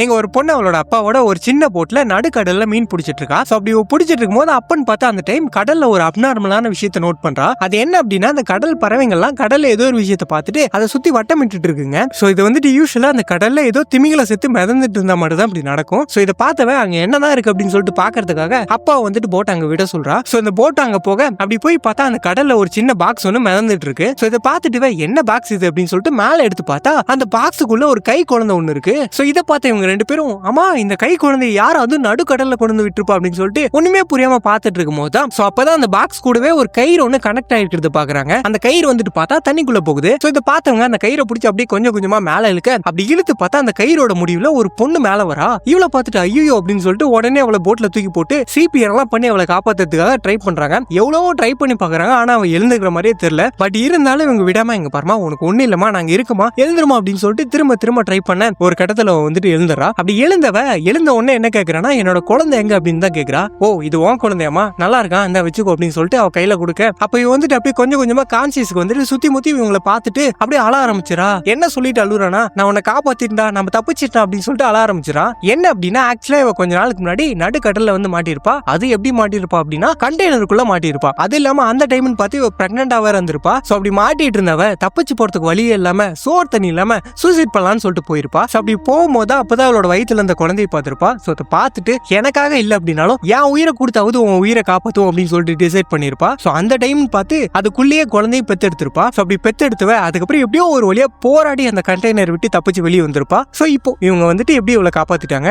இங்க ஒரு பொண்ணு அவளோட அப்பாவோட ஒரு சின்ன போட்ல நடுக்கடல்ல மீன் பிடிச்சிட்டு இருக்கா. சோ அப்படி பிடிச்சிட்டு இருக்கும்போது அப்பன்னு பார்த்தா அந்த டைம் கடல்ல ஒரு அப்நார்மலான விஷயத்தை நோட் பண்றா. அது என்ன அப்படின்னா அந்த கடல் பறவைகள்லாம் கடல்ல ஏதோ ஒரு விஷயத்தை பார்த்துட்டு அதை சுத்தி வட்டமிட்டு இருக்குங்க. சோ இது வந்துட்டு யூஸ்வலா அந்த கடல்ல ஏதோ திமிங்கல செத்து மிதந்துட்டு இருந்தா மட்டும் தான் இப்படி நடக்கும். சோ இதை பார்த்தவன் அங்க என்னதான் இருக்கு அப்படின்னு சொல்லிட்டு பாக்குறதுக்காக அப்பா வந்துட்டு போட் அங்க விட சொல்றா. சோ இந்த போட் அங்க போக அப்படி போய் பார்த்தா அந்த கடல்ல ஒரு சின்ன பாக்ஸ் ஒன்னு மிதந்துட்டு இருக்கு. சோ இதை பார்த்துட்டு என்ன பாக்ஸ் இது அப்படின்னு சொல்லிட்டு மேல எடுத்து பார்த்தா அந்த பாக்ஸுக்குள்ள ஒரு கை குழந்தை ஒண்ணு இருக்கு. சோ இதை பார்த்த இவங்க ரெண்டு பேரும் அம்மா இந்த கை குழந்தை யார் அதுவும் நடுக்கடல்ல கொண்டு விட்டுருப்பா அப்படின்னு சொல்லிட்டு ஒண்ணுமே புரியாம பார்த்துட்டு இருக்கும் போது தான் சோ அப்பதான் அந்த பாக்ஸ் கூடவே ஒரு கயிறு ஒண்ணு கனெக்ட் ஆயிருக்கிறது பாக்குறாங்க. அந்த கயிறு வந்துட்டு பார்த்தா தண்ணிக்குள்ள போகுது. சோ இதை பார்த்தவங்க அந்த கயிறை பிடிச்சி அப்படியே கொஞ்சம் கொஞ்சமா மேல இழுக்க அப்படி இழுத்து பார்த்தா அந்த கயிறோட முடிவுல ஒரு பொண்ணு மேல வரா. இவளை பார்த்துட்டு ஐயோ அப்படின்னு சொல்லிட்டு உடனே அவளை போட்ல தூக்கி போட்டு சிபிஆர் எல்லாம் பண்ணி அவளை காப்பாத்துறதுக்காக ட்ரை பண்றாங்க. எவ்வளவோ ட்ரை பண்ணி பாக்குறாங்க. ஆனா அவ எழுந்துக்கிற மாதிரியே தெரியல. பட் இருந்தாலும் இவங்க விடாம இங்க பாருமா உனக்கு ஒண்ணு இல்லமா நாங்க இருக்குமா எழுந்துருமா அப்படின்னு சொல்லிட்டு திரும்ப திரும்ப ட்ரை பண்ண ஒரு கட்டத்துல வந்துட்டு எழுந்துறா. அப்படி எழுந்த உடனே என்ன கேக்குறானா என்னோட குழந்தை எங்க அப்படின்னு தான் கேக்குறா. ஓ இது உன் குழந்தையாமா நல்லா இருக்கான் இந்த வச்சுக்கோ அப்படின்னு சொல்லிட்டு அவ கையில கொடுக்க அப்ப இவ வந்துட்டு அப்படியே கொஞ்சம் கொஞ்சமா கான்சியஸ்க்கு வந்துட்டு சுத்தி முத்தி இவங்களை பார்த்துட்டு அப்படியே அழ ஆரம்பிச்சிரா. என்ன சொல்லிட்டு அழுறானா நான் உன்னை காப்பாத்திட்டா நம்ம தப்பிச்சிட்டா அப்படின்னு சொல்லிட்டு அழ ஆரம்பிச்சிரா. என்ன அப்படின்னா ஆக்சுவலா இவ கொஞ்ச நாளுக்கு முன்னாடி நடுக்கடல்ல வந்து மாட்டிருப்பா. அது எப்படி மாட்டிருப்பா அப்படின்னா கண்டெய்னருக்குள்ள மாட்டிருப்பா. அது இல்லாம அந்த டைம்னு பார்த்து இவ பிரெக்னெண்டா வேற இருந்திருப்பா. சோ அப்படி மாட்டிட்டு இருந்தவ தப்பிச்சு போறதுக்கு வழியே இல்லாம சோறு தண்ணி இல்லாம சூசைட் பண்ணலாம்னு சொல்லிட்டு போயிருப்பா. சோ அப்படி போகும்போது அப்பதான் அவளோட வயிற்றுல அந்த குழந்தைய பார்த்திருப்பா. சோ அதை பார்த்துட்டு எனக்காக இல்ல அப்படின்னாலும் என் உயிரை கொடுத்தாவது உன் உயிரை காப்பாத்தும் அப்படின்னு சொல்லிட்டு டிசைட் பண்ணிருப்பா. சோ அந்த டைம் பார்த்து அதுக்குள்ளேயே குழந்தைய பெத்தெடுத்திருப்பா. சோ அப்படி பெத்தெடுத்துவ அதுக்கப்புறம் எப்படியோ ஒரு வழியா போராடி அந்த கண்டெய்னர் விட்டு தப்பிச்சு வெளியே வந்திருப்பா. சோ இப்போ இவங்க வந்துட்டு எப்படி இவளை காப்பாத்திட்டாங்க.